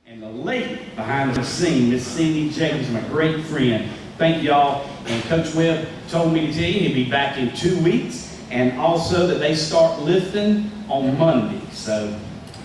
And the lady behind the scene, Miss Cindy Jacobs, my great friend. Thank y'all. And Coach Webb told me to tell you he'll be back in 2 weeks, and also that they start lifting on Monday. So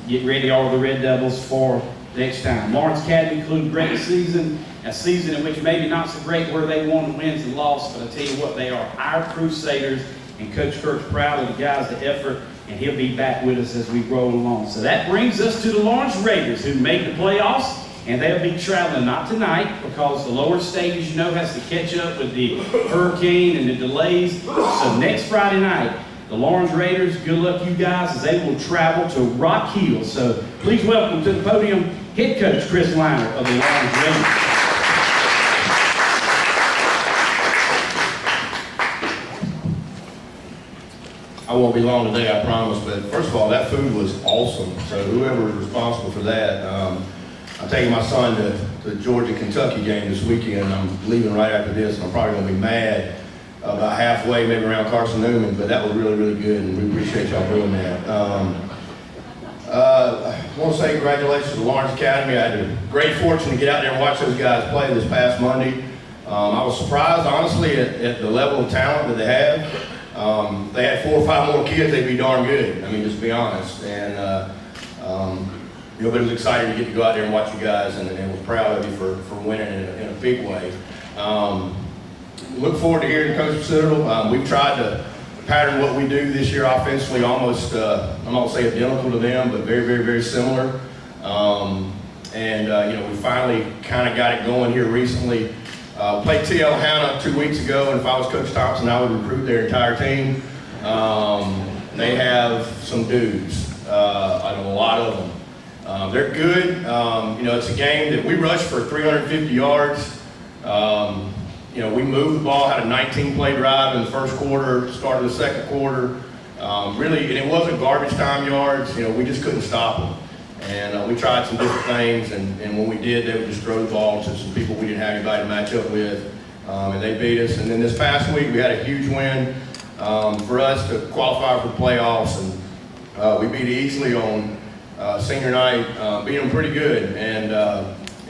get ready, all the Red Devils, for next time. Lawrence Academy included a great season, a season in which maybe not so great where they won, wins and lost, but I tell you what, they are our Crusaders, and Coach Kirk's proud of the guys, the effort, and he'll be back with us as we roll along. So that brings us to the Lawrence Raiders, who made the playoffs, and they'll be traveling not tonight because the lower state, as you know, has to catch up with the hurricane and the delays. So next Friday night, the Lawrence Raiders, good luck you guys, as they will travel to Rock Hill. So please welcome to the podium head coach Chris Liner of the Lawrence Raiders. I won't be long today, I promise, but first of all, that food was awesome. So whoever was responsible for that, I'm taking my son to the Georgia-Kentucky game this weekend. I'm leaving right after this, and I'm probably going to be mad about halfway, maybe around Carson Newman, but that was really, really good, and we appreciate y'all doing that. I want to say congratulations to the Lawrence Academy. I had a great fortune to get out there and watch those guys play this past Monday. I was surprised, honestly, at the level of talent that they have. They had 4 or 5 more kids, they'd be darn good. I mean, just to be honest. And but it was exciting to get to go out there and watch you guys, and was proud of you for winning in a big way. Look forward to hearing Coach Citadel. We've tried to pattern what we do this year offensively, almost, I'm not going to say identical to them, but very, very, very similar. We finally kind of got it going here recently. Played TL Hannah 2 weeks ago, and if I was Coach Thompson, I would recruit their entire team. They have some dudes, a lot of them. They're good. It's a game that we rushed for 350 yards. We moved the ball, had a 19-play drive in the first quarter, started the second quarter. And it wasn't garbage time yards. We just couldn't stop them. And we tried some different things, and when we did, they would just throw the ball to some people we didn't have anybody to match up with, and they beat us. And then this past week, we had a huge win for us to qualify for the playoffs, and we beat Easley on senior night, beat them pretty good. And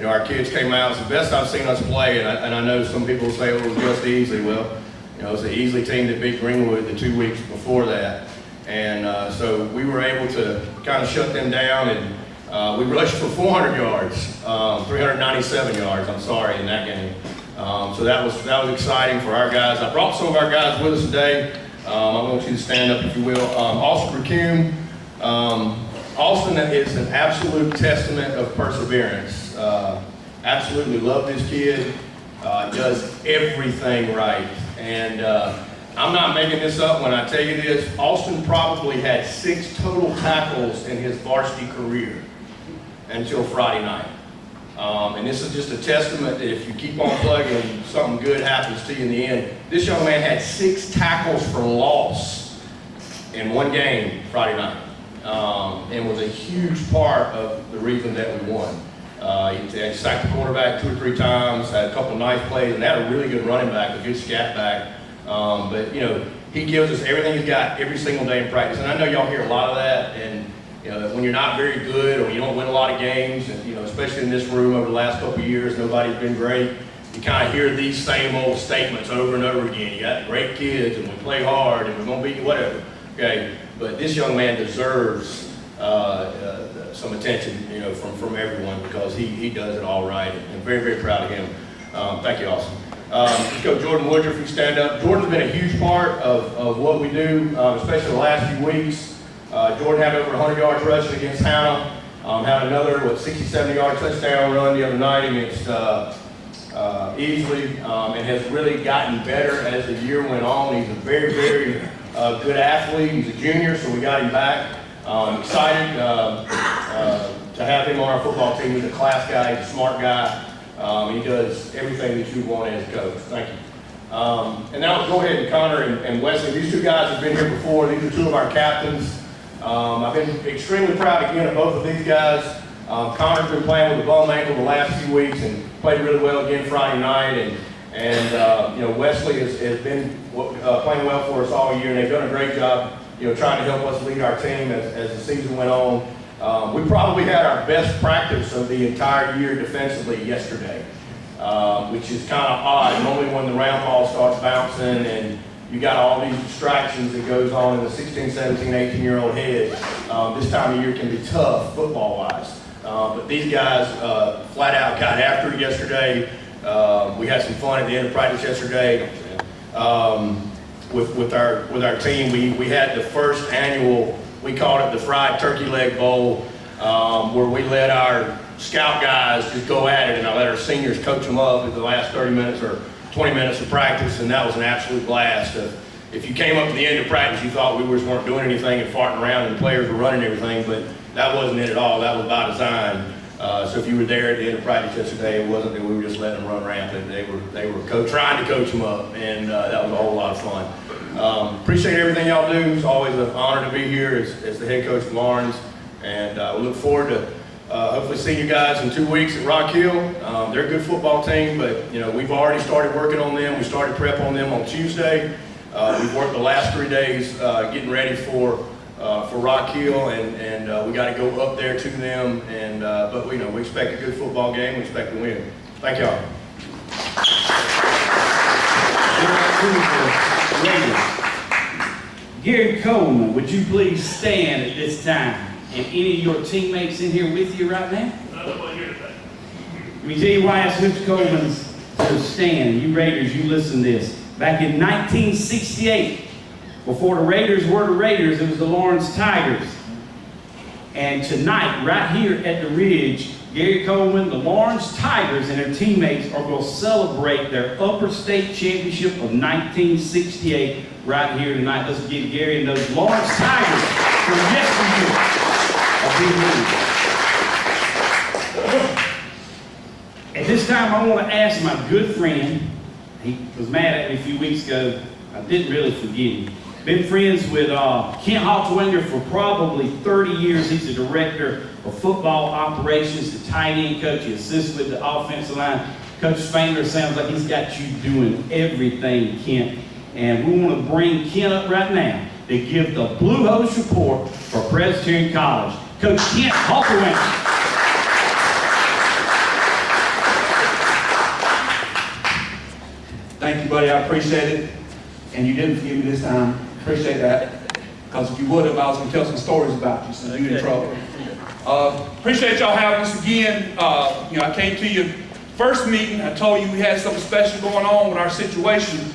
our kids came out. It's the best I've seen us play, and I know some people say, oh, it was just Easley. Well, it was the Easley team that beat Greenwood the 2 weeks before that. And so we were able to kind of shut them down, and we rushed for 400 yards, 397 yards, in that game. So that was exciting for our guys. I brought some of our guys with us today. I want you to stand up if you will. Austin Raccoon. Austin is an absolute testament of perseverance. Absolutely love this kid. Does everything right. And I'm not making this up when I tell you this. Austin probably had 6 total tackles in his varsity career until Friday night. And this is just a testament that if you keep on plugging, something good happens to you in the end. This young man had 6 tackles for loss in one game Friday night, and was a huge part of the reason that we won. He sacked the quarterback 2 or 3 times, had a couple nice plays, and they had a really good running back, a good scat back. But he gives us everything he's got every single day in practice. And I know y'all hear a lot of that, and when you're not very good or you don't win a lot of games, and especially in this room over the last couple of years, nobody's been great. You kind of hear these same old statements over and over again. You got great kids, and we play hard, and we're going to beat you, whatever. Okay, but this young man deserves some attention, from everyone, because he does it all right, and very, very proud of him. Thank you, Austin. Let's go Jordan Woodruff, you stand up. Jordan's been a huge part of what we do, especially the last few weeks. Jordan had over 100 yards rushing against Hannah. Had another, 60, 70-yard touchdown run the other night against Easley, and has really gotten better as the year went on. He's a very, very good athlete. He's a junior, so we got him back. Excited to have him on our football team. He's a class guy, he's a smart guy. He does everything that you want as a coach. Thank you. And now go ahead, and Connor and Wesley. These 2 guys have been here before. These are 2 of our captains. I've been extremely proud again of both of these guys. Connor's been playing with a bum ankle the last few weeks and played really well again Friday night. And Wesley has been playing well for us all year, and they've done a great job, trying to help us lead our team as the season went on. We probably had our best practice of the entire year defensively yesterday, which is kind of odd. Normally when the round ball starts bouncing and you got all these distractions that goes on in the 16, 17, 18-year-old head, this time of year can be tough football-wise. But these guys flat out got after it yesterday. We had some fun at the end of practice yesterday with our team. We had the first annual, we called it the Fried Turkey Leg Bowl, where we let our scout guys just go at it, and I let our seniors coach them up at the last 30 minutes or 20 minutes of practice, and that was an absolute blast. If you came up to the end of practice, you thought we just weren't doing anything and farting around and the players were running everything, but that wasn't it at all. That was by design. So if you were there at the end of practice yesterday, it wasn't that we were just letting them run rampant. They were trying to coach them up, and that was a whole lot of fun. Appreciate everything y'all do. It's always an honor to be here as the head coach of Lawrence, and we look forward to hopefully seeing you guys in 2 weeks at Rock Hill. They're a good football team, but we've already started working on them. We started prep on them on Tuesday. We've worked the last 3 days getting ready for Rock Hill, and we got to go up there to them. And but we expect a good football game. We expect to win. Thank y'all. Gary Coleman, would you please stand at this time? And any of your teammates in here with you right now? Nobody here today. Let me tell you why I asked Coach Coleman to stand. You Raiders, you listen to this. Back in 1968, before the Raiders were the Raiders, it was the Lawrence Tigers. And tonight, right here at the Ridge, Gary Coleman, the Lawrence Tigers, and their teammates are going to celebrate their upper state championship of 1968 right here tonight. Let's give Gary and those Lawrence Tigers from yesteryear. At this time, I want to ask my good friend, he was mad at me a few weeks ago, I didn't really forgive him. Been friends with Kent Haltwanger for probably 30 years. He's the director of football operations, the tight end coach, he assists with the offensive line. Coach Spangler sounds like he's got you doing everything, Kent. And we want to bring Kent up right now to give the Blue Hose report for Presbyterian College. Coach Kent Haltwanger. Thank you, buddy. I appreciate it. And you didn't forgive me this time. Appreciate that. Because if you would have, I was going to tell some stories about you, so you're in trouble. Appreciate y'all having us again. I came to you first meeting. I told you we had something special going on with our situation.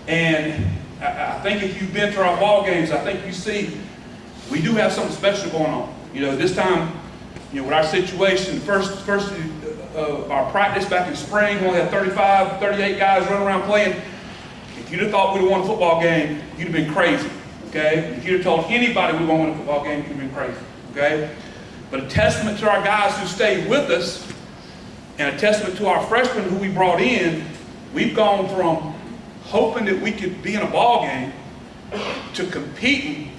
And I think if you've been to our ball games, I think you see we do have something special going on. This time, with our situation, first our practice back in spring, we only had 35, 38 guys running around playing. If you'd have thought we'd have won a football game, you'd have been crazy, okay? If you'd have told anybody we were going to win a football game, you'd have been crazy, okay? But a testament to our guys who stayed with us, and a testament to our freshmen who we brought in, we've gone from hoping that we could be in a ball game to competing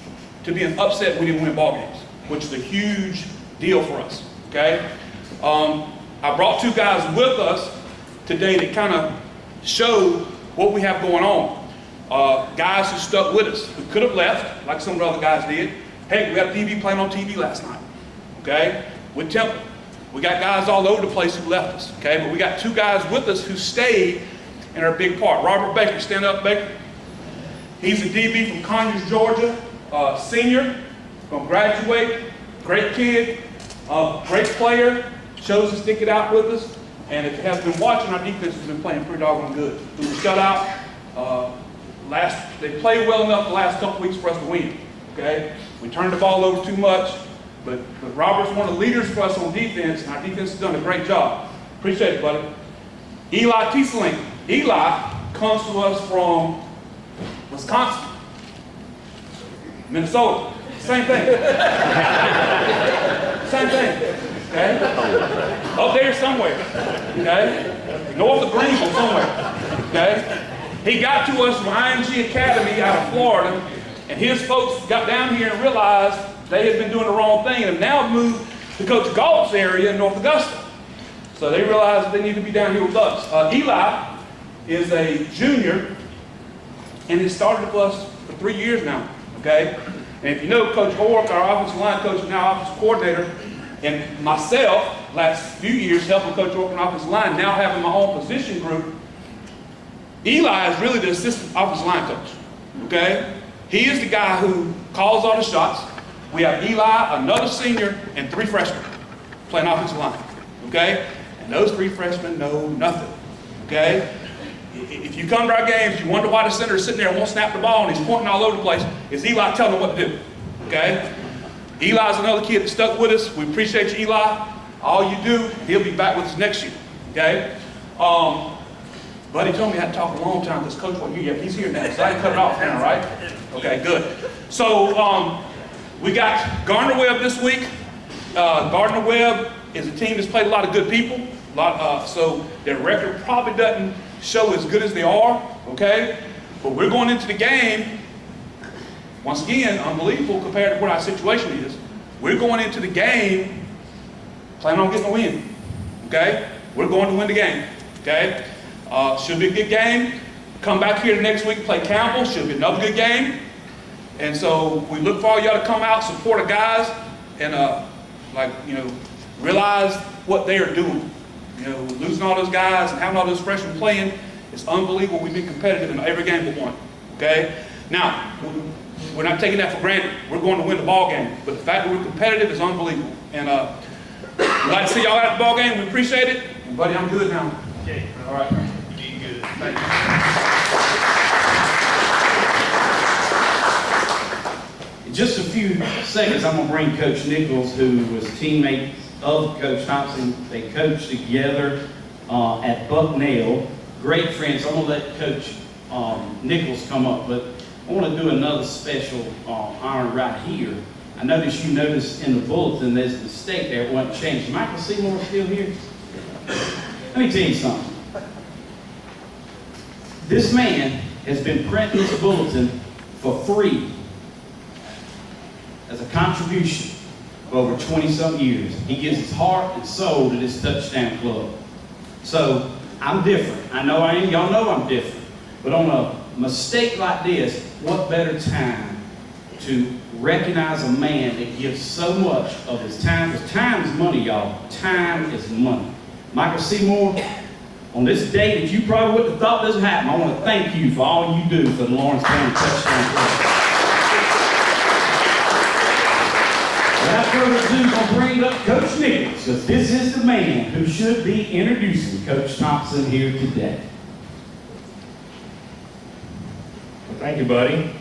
to being upset we didn't win ball games, which is a huge deal for us, okay? I brought two guys with us today that kind of showed what we have going on. Guys who stuck with us, who could have left, like some of the other guys did. Hey, we got a DB playing on TV last night, okay, with Temple. We got guys all over the place who left us, okay, but we got two guys with us who stayed and are a big part. Robert Baker, stand up, Baker. He's a DB from Conyers, Georgia, senior, going to graduate, great kid, great player, chose to stick it out with us. And if you have been watching, our defense has been playing pretty doggone good. Through the shutout, they played well enough the last couple weeks for us to win. Okay, we turned the ball over too much, but Robert's one of the leaders for us on defense, and our defense has done a great job. Appreciate it, buddy. Eli Tieseling. Eli comes to us from Wisconsin, Minnesota. Same thing. Same thing. Okay? Up there somewhere. Okay? North of Greenville somewhere. Okay? He got to us from IMG Academy out of Florida, and his folks got down here and realized they had been doing the wrong thing and have now moved to Coach Galt's area in North Augusta. So they realized they need to be down here with us. Eli is a junior, and he started with us for 3 years now. Okay? And if you know Coach Ork, our offensive line coach, and now offensive coordinator, and myself, last few years helping Coach Ork on offensive line, now having my own position group, Eli is really the assistant offensive line coach, okay? He is the guy who calls all the shots. We have Eli, another senior, and 3 freshmen playing offensive line, okay? And those 3 freshmen know nothing, okay? If you come to our games, you wonder why the center is sitting there and won't snap the ball and he's pointing all over the place, it's Eli telling them what to do, okay? Eli's another kid that stuck with us. We appreciate you, Eli. All you do, he'll be back with us next year, okay? Buddy told me I had to talk a long time because Coach wasn't here yet. He's here now, so I can cut it off now, right? Okay, good. So we got Gardner-Webb this week. Gardner-Webb is a team that's played a lot of good people. So their record probably doesn't show as good as they are, okay? But we're going into the game, once again, unbelievable compared to what our situation is. We're going into the game planning on getting a win, okay? We're going to win the game, okay? Should be a good game. Come back here next week and play Campbell. Should be another good game. And so we look for all y'all to come out, support our guys, and realize what they are doing. You know, losing all those guys and having all those freshmen playing, it's unbelievable. We've been competitive in every game but one. Okay? Now, we're not taking that for granted. We're going to win the ball game. But the fact that we're competitive is unbelievable. And we'd like to see y'all at the ball game. We appreciate it. And buddy, I'm good now. Okay. All right. You good. Thank you. In just a few seconds, I'm going to bring Coach Nichols, who was teammate of Coach Thompson. They coached together at Bucknell. Great friends. I'm going to let Coach Nichols come up, but I want to do another special honor right here. I noticed in the bulletin there's a mistake there. It wasn't changed. Michael Seymour still here? Let me tell you something. This man has been printing this bulletin for free as a contribution for over 20-some years. He gives his heart and soul to this touchdown club. So I'm different. I know I am. Y'all know I'm different. But on a mistake like this, what better time to recognize a man that gives so much of his time? Because time is money, y'all. Time is money. Michael Seymour, on this day that you probably wouldn't have thought this would happen, I want to thank you for all you do for the Lawrence County Touchdown Club. Without further ado, I'm going to bring up Coach Nichols, because this is the man who should be introducing Coach Thompson here today. Well, thank you, buddy.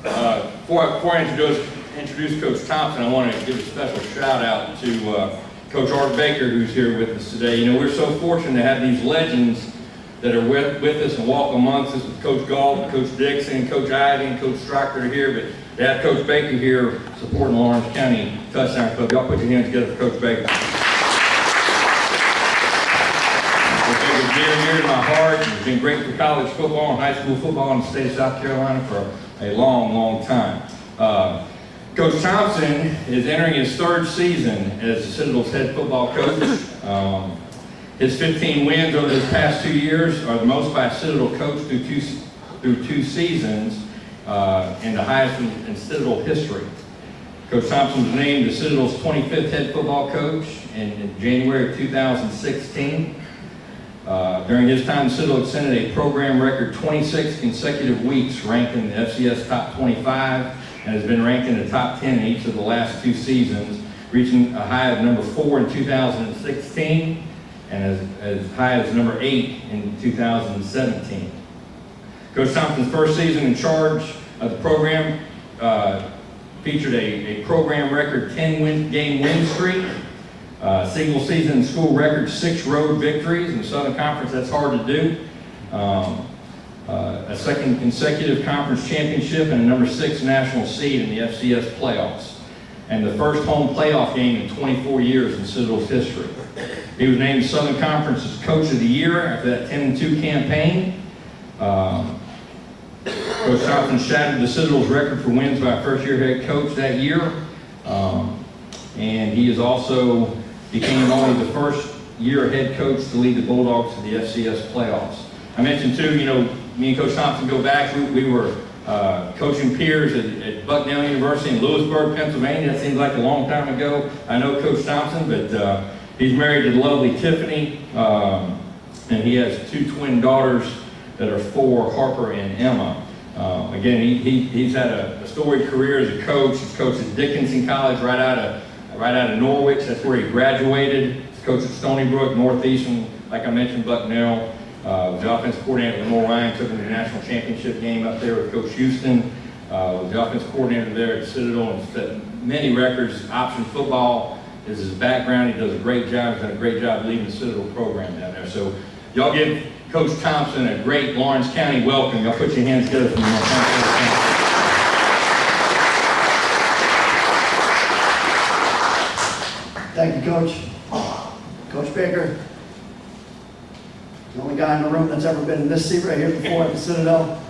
Before I introduce Coach Thompson, I want to give a special shout out to Coach Art Baker, who's here with us today. You know, we're so fortunate to have these legends that are with us and walk amongst us, with Coach Galt, Coach Dixon, Coach Ivy, and Coach Strike that are here, but to have Coach Baker here supporting Lawrence County Touchdown Club. Y'all put your hands together for Coach Baker. It's dear to my heart. It's been great for college football and high school football in the state of South Carolina for a long, long time. Coach Thompson is entering his 3rd season as the Citadel's head football coach. His 15 wins over the past 2 years are the most by a Citadel coach through two seasons, and the highest in Citadel history. Coach Thompson was named the Citadel's 25th head football coach in January of 2016. During his time, Citadel extended a program record 26 consecutive weeks ranked in the FCS top 25 and has been ranked in the top 10 in each of the last 2 seasons, reaching a high of number 4 in 2016 and as high as number 8 in 2017. Coach Thompson's first season in charge of the program featured a program record 10-game win streak, single season school record 6 road victories in the Southern Conference. That's hard to do. A 2nd consecutive conference championship and a number 6 national seed in the FCS playoffs, and the first home playoff game in 24 years in Citadel's history. He was named Southern Conference's Coach of the Year after that 10-2 campaign. Coach Thompson shattered the Citadel's record for wins by a first-year head coach that year, and he is also became only the first-year head coach to lead the Bulldogs to the FCS playoffs. I mentioned too, you know, me and Coach Thompson go back. We were coaching peers at Bucknell University in Lewisburg, Pennsylvania. That seems like a long time ago. I know Coach Thompson, but he's married to the lovely Tiffany, and he has 2 twin daughters that are 4, Harper and Emma. Again, he's had a storied career as a coach. He's coached at Dickinson College right out of Norwich. That's where he graduated. He's coached at Stony Brook, Northeastern, like I mentioned, Bucknell. Was the offensive coordinator at Lamar Ryan, took him to the national championship game up there with Coach Houston. Was the offensive coordinator there at Citadel and set many records. Option football is his background. He does a great job. He's done a great job leading the Citadel program down there. So y'all give Coach Thompson a great Lawrence County welcome. Y'all put your hands together for him. Thank you, Coach. Coach Baker, the only guy in the room that's ever been in this seat right here before at the Citadel.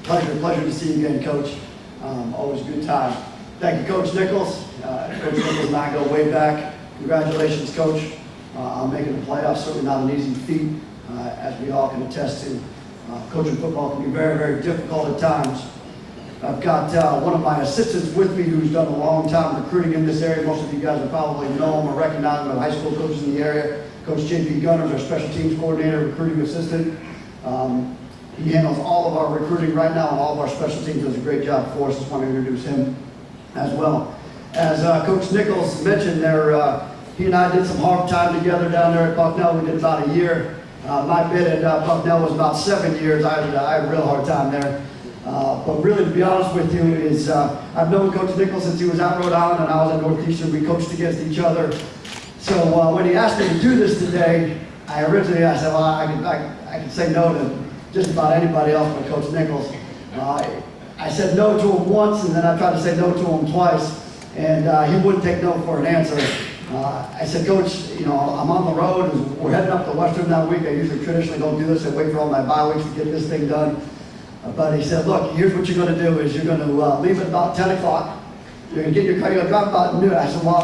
Pleasure to see you again, Coach. Always a good time. Thank you, Coach Nichols. Coach Nichols and I go way back. Congratulations, Coach, on making the playoffs. Certainly not an easy feat, as we all can attest to. Coaching football can be very, very difficult at times. I've got one of my assistants with me who's done a long time recruiting in this area. Most of you guys will probably know him or recognize him, high school coaches in the area. Coach J.P. Gunners, our special teams coordinator, recruiting assistant. He handles all of our recruiting right now and all of our special teams. Does a great job for us. Just want to introduce him as well. As Coach Nichols mentioned, he and I did some hard time together down there at Bucknell. We did about a year. My bid at Bucknell was about 7 years. I had a real hard time there. But really, to be honest with you, is I've known Coach Nichols since he was at Rhode Island and I was at Northeastern. We coached against each other. So when he asked me to do this today, I said, well, I can say no to just about anybody else but Coach Nichols. I said no to him once, and then I tried to say no to him twice, and he wouldn't take no for an answer. I said, Coach, I'm on the road, and we're heading up to Western that week. I usually traditionally don't do this. I wait for all my bye weeks to get this thing done. But he said, look, here's what you're going to do is you're going to leave at about 10 o'clock. You're going to get in your car, you're going to drive about noon. I said, well,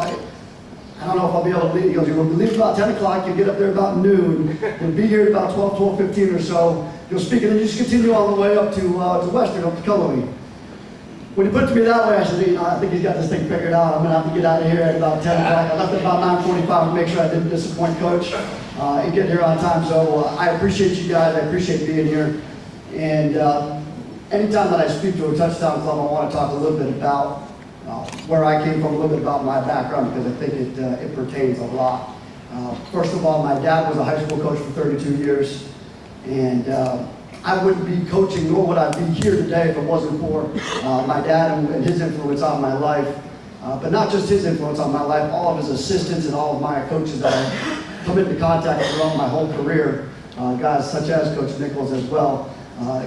I don't know if I'll be able to leave. He goes, you're going to leave about 10 o'clock, you'll get up there about noon, you'll be here at about 12:15 or so. You'll speak, and then you just continue all the way up to Western, up to Cullowhee. When he put it to me that way, I said, I think he's got this thing figured out. I'm going to have to get out of here at about 10 o'clock. I left at about 9:45 to make sure I didn't disappoint Coach and get here on time. So I appreciate you guys. I appreciate being here. And anytime that I speak to a touchdown club, I want to talk a little bit about where I came from, a little bit about my background, because I think it pertains a lot. First of all, my dad was a high school coach for 32 years, and I wouldn't be coaching, nor would I be here today if it wasn't for my dad and his influence on my life. But not just his influence on my life, all of his assistants and all of my coaches that I've come into contact with throughout my whole career, guys such as Coach Nichols as well.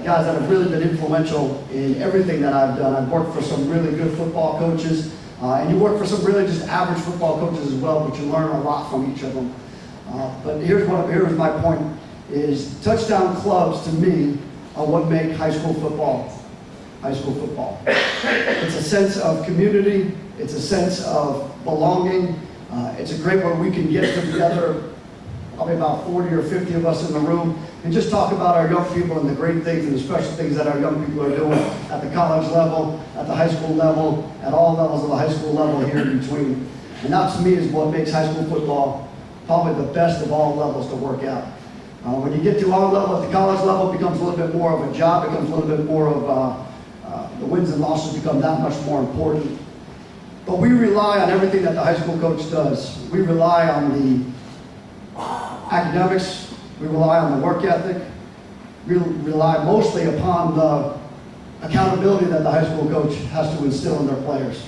Guys that have really been influential in everything that I've done. I've worked for some really good football coaches, and you work for some really just average football coaches as well, but you learn a lot from each of them. But here's my point, is touchdown clubs to me are what make high school football. It's a sense of community, it's a sense of belonging, it's a great where we can get together, probably about 40 or 50 of us in the room, and just talk about our young people and the great things and the special things that our young people are doing at the college level, at the high school level, at all levels of the high school level here in between. And that to me is what makes high school football probably the best of all levels to work out. When you get to our level, at the college level, it becomes a little bit more of a job, it becomes a little bit more of the wins and losses become that much more important. But we rely on everything that the high school coach does. We rely on the academics, we rely on the work ethic, we rely mostly upon the accountability that the high school coach has to instill in their players.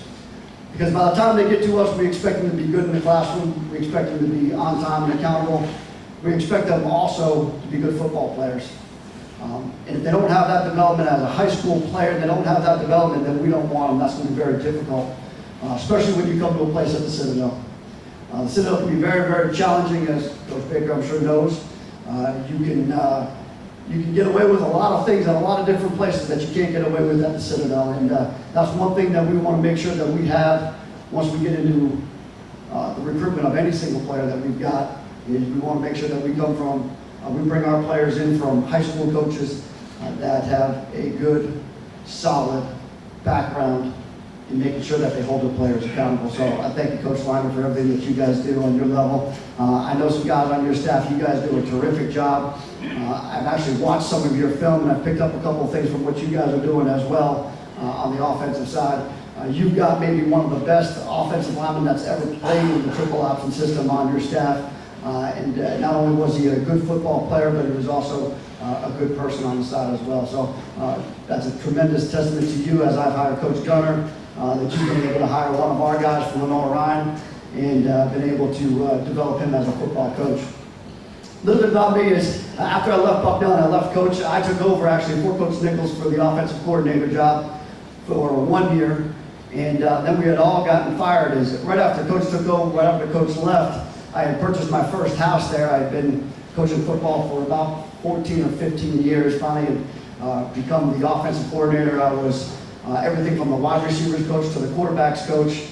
Because by the time they get to us, we expect them to be good in the classroom, we expect them to be on time and accountable, we expect them also to be good football players. And if they don't have that development as a high school player, they don't have that development, then we don't want them. That's going to be very difficult, especially when you come to a place at the Citadel. The Citadel can be very, very challenging, as Coach Baker I'm sure knows. You can get away with a lot of things at a lot of different places that you can't get away with at the Citadel. And that's one thing that we want to make sure that we have once we get into the recruitment of any single player that we've got, is we want to make sure that we come from, we bring our players in from high school coaches that have a good solid background in making sure that they hold their players accountable. So I thank you, Coach Lyman, for everything that you guys do on your level. I know some guys on your staff, you guys do a terrific job. I've actually watched some of your film, and I've picked up a couple of things from what you guys are doing as well on the offensive side. You've got maybe one of the best offensive linemen that's ever played in the triple option system on your staff. And not only was he a good football player, but he was also a good person on the side as well. So that's a tremendous testament to you, as I've hired Coach Gunner, that you've been able to hire one of our guys from Lenore Ryan and been able to develop him as a football coach. A little bit about me is, after I left Bucknell and I left coach, I took over actually for Coach Nichols for the offensive coordinator job for 1 year. And then we had all gotten fired. Right after Coach took over, right after Coach left, I had purchased my first house there. I had been coaching football for about 14 or 15 years. Finally had become the offensive coordinator. I was everything from the wide receivers coach to the quarterbacks coach.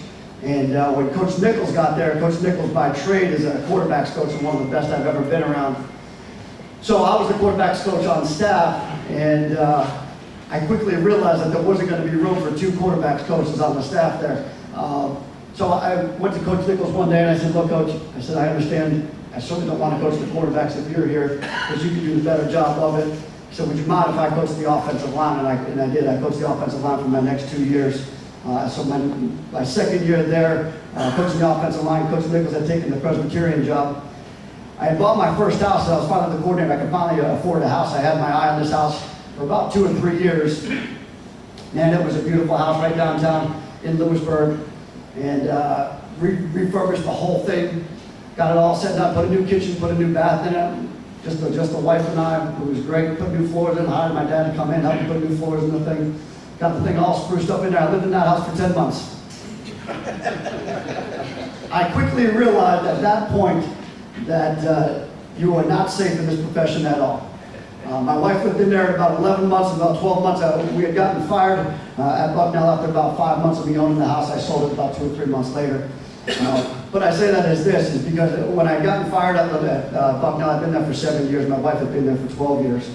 And when Coach Nichols got there, Coach Nichols by trade is a quarterbacks coach and one of the best I've ever been around. So I was the quarterbacks coach on staff, and I quickly realized that there wasn't going to be room for 2 quarterbacks coaches on the staff there. So I went to Coach Nichols one day and I said, look, Coach, I said, I understand. I certainly don't want to coach the quarterbacks if you're here, because you can do the better job of it. So would you mind if I coached the offensive line? And I did. I coached the offensive line for my next 2 years. So my second year there, coaching the offensive line, Coach Nichols had taken the Presbyterian job. I had bought my first house, and I was finally the coordinator. I could finally afford a house. I had my eye on this house for about 2 or 3 years. And it was a beautiful house right downtown in Lewisburg. And refurbished the whole thing. Got it all set up, put a new kitchen, put a new bath in it. Just the wife and I, it was great. Put new floors in, hired my dad to come in, help me put new floors in the thing. Got the thing all spruced up in there. I lived in that house for 10 months. I quickly realized at that point that you are not safe in this profession at all. My wife lived in there about 11 months, about 12 months. We had gotten fired at Bucknell after about 5 months of me owning the house. I sold it about 2 or 3 months later. But I say that as this, is because when I got fired at Bucknell, I'd been there for 7 years. My wife had been there for 12 years.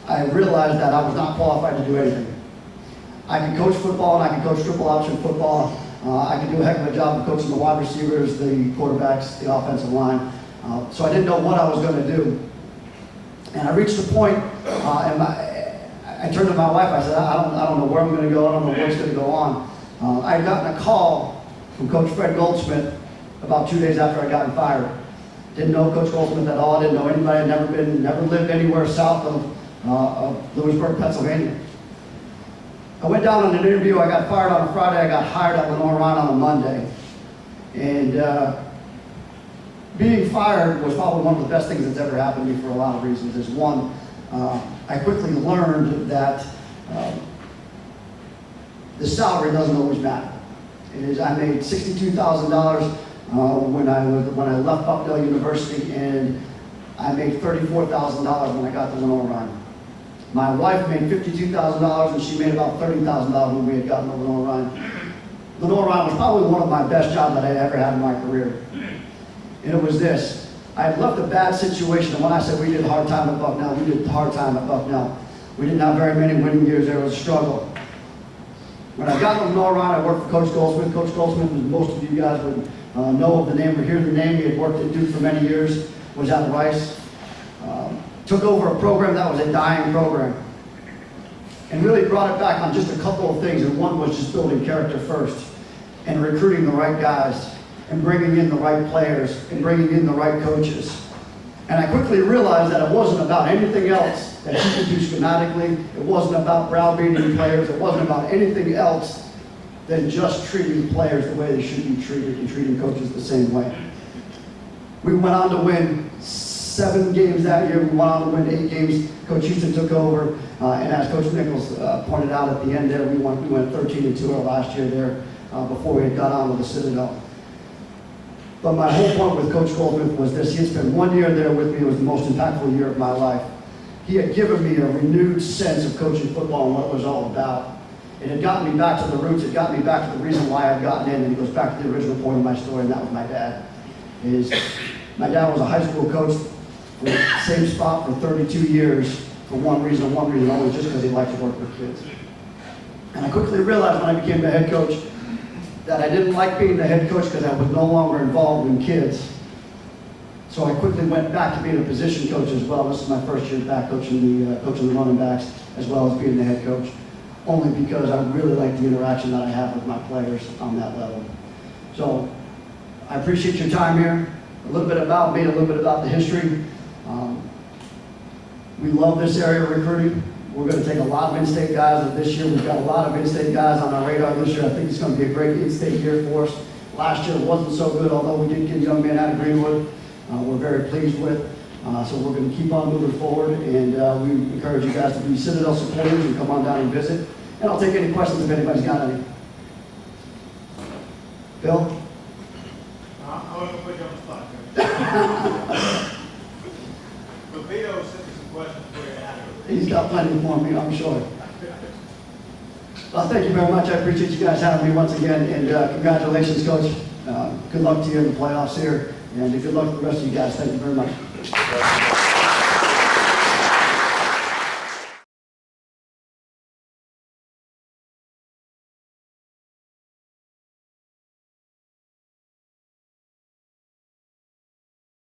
I realized that I was not qualified to do anything. I could coach football and I could coach triple option football. I could do a heck of a job of coaching the wide receivers, the quarterbacks, the offensive line. So I didn't know what I was going to do. And I reached a point, and I turned to my wife. I said, I don't know where I'm going to go. I don't know what's going to go on. I had gotten a call from Coach Fred Goldsmith about 2 days after I got fired. Didn't know Coach Goldsmith at all. Didn't know anybody. Never lived anywhere south of Lewisburg, Pennsylvania. I went down on an interview. I got fired on a Friday. I got hired at Lenore Ryan on a Monday. And being fired was probably one of the best things that's ever happened to me for a lot of reasons. Is one, I quickly learned that the salary doesn't always matter. I made $62,000 when I left Bucknell University, and I made $34,000 when I got to Lenore Ryan. My wife made $52,000, and she made about $30,000 when we had gotten to Lenore Ryan. Lenore Ryan was probably one of my best jobs that I ever had in my career. And it was this. I had left a bad situation, and when I said we did hard time at Bucknell, we did hard time at Bucknell. We didn't have very many winning years. There was a struggle. When I got to Lenore Ryan, I worked for Coach Goldsmith. Coach Goldsmith, as most of you guys would know of the name or hear the name. He had worked at Duke for many years, was at Rice. Took over a program that was a dying program. And really brought it back on just a couple of things. And one was just building character first. And recruiting the right guys. And bringing in the right players. And bringing in the right coaches. And I quickly realized that it wasn't about anything else that you could do schematically. It wasn't about browbeating players. It wasn't about anything else than just treating players the way they should be treated and treating coaches the same way. We went on to win 7 games that year. We went on to win 8 games. Coach Houston took over. And as Coach Nichols pointed out at the end there, we went 13-2 our last year there before we had got on with the Citadel. But my whole point with Coach Goldsmith was this. He had spent 1 year there with me. It was the most impactful year of my life. He had given me a renewed sense of coaching football and what it was all about. It had gotten me back to the roots. It got me back to the reason why I'd gotten in. And it goes back to the original point of my story, and that was my dad. My dad was a high school coach, same spot for 32 years. for one reason only, just because he liked to work with kids. And I quickly realized when I became the head coach that I didn't like being the head coach because I was no longer involved in kids. So I quickly went back to being a position coach as well. This is my first year back coaching the running backs as well as being the head coach, only because I really like the interaction that I have with my players on that level. So I appreciate your time here. A little bit about me, a little bit about the history. We love this area of recruiting. We're going to take a lot of in-state guys this year. We've got a lot of in-state guys on our radar this year. I think it's going to be a great in-state year for us. Last year wasn't so good, although we did get a young man out of Greenwood. We're very pleased with. So we're going to keep on moving forward, and we encourage you guys to be Citadel supporters and come on down and visit. And I'll take any questions if anybody's got any. Bill? I want to put you on the spot, Coach. But Vito sent me some questions for you after. He's got plenty for me, I'm sure. Well, thank you very much. I appreciate you guys having me once again, and congratulations, Coach. Good luck to you in the playoffs here, and good luck to the rest of you guys. Thank you very much.